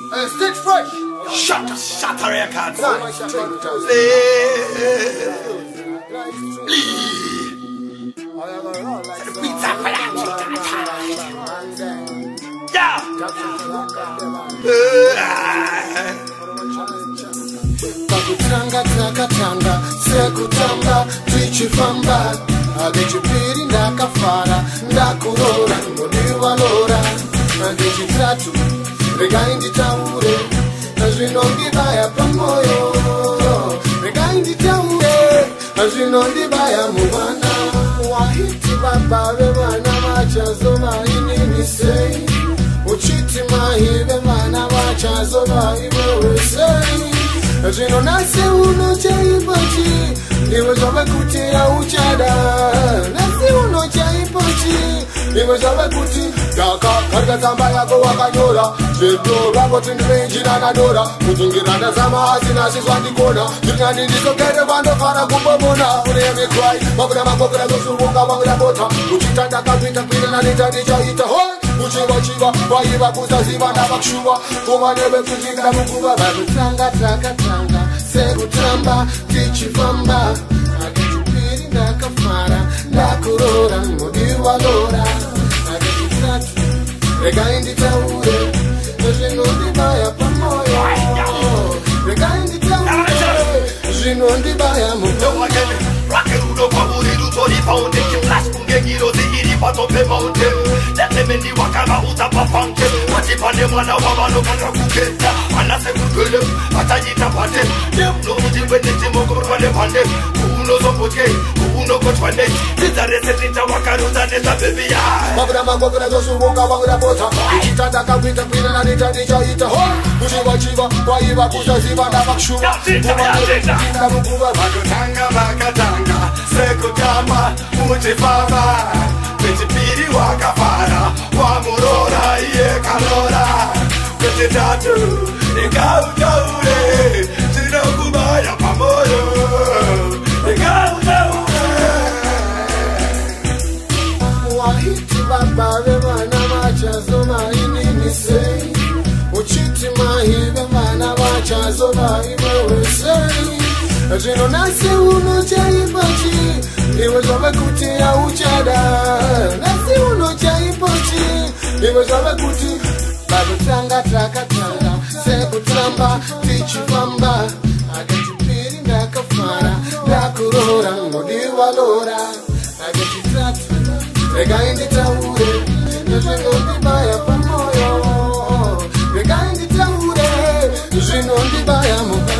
Stitch fresh. Shut her records. Takatanga sekutamba tichifamba agechipiri ndakafara ndakurora mundivalora agechitatu regai nditaure zvinondibaya pamoyo regai nditaure zvinondibaya muvana waiti baba vevana vachazova inini sei uchiti mai vevana vachazova iwewe sei zvino nasi unochaipochi iwe zvave kuti auchada nasi unochaipochi iwe zvave kuti karika tsamba yako wakanyora zvedo vakoti ndimeinjira nadora kutungira ndazama asina sizvandikona ndingani ndizogere kwandofara kumbomona uneyemekwai vakuda makokera zosunguka vakuda bota uchita ndakapinda kwirina nita ndichaita hoi uchiva vaiva kusaziva navakushuva kumaneve kutingira mukuva vakutanga takatanga sekutamba tichifamba akechipiri ndakafara ndakurora mudivalora akechitatu regai nditaure zvinondibaya pamoyo regai nditaure zvinondibaya mumoyo Rakerudo kwaburi rutori fountain Flash kunge girozi iri patope mountain Letemendi wakaba utapa function Watipane mwana wabano kanga kuketa Anase kukele, atayita pate Nemno mutiweneti moko mwane pande Kuuno zomboke, kuuno kochwane Tizare setita wakaruza neta baby ya Mabra mangokura zosunguka wanguda bota Uchitanda kabwita kwina na nita nichaita ho Uchiva waiva kusaziva na makshuwa Kumaneve kutinda mukuva Makatanga sekutamba muchifamba pechipiri wakafara wamurora iye kalora pechitatu ikautaure zvinokubaya pamoyo ikautaure waiti baba vevana vachazova inini sei uchiti mai vevana vachazova iwewe sei zvino nasi unochaipochi iwe zvave kuti auchada nasi unochaipochi iwe zvave kuti vakutanga takatanga sekutamba tichifamba akechipiri ndakafara ndakurora mudivalora akechitatu regai nditaure zvinondibaya pamoyo regai nditaure zvinondibaya mumoyo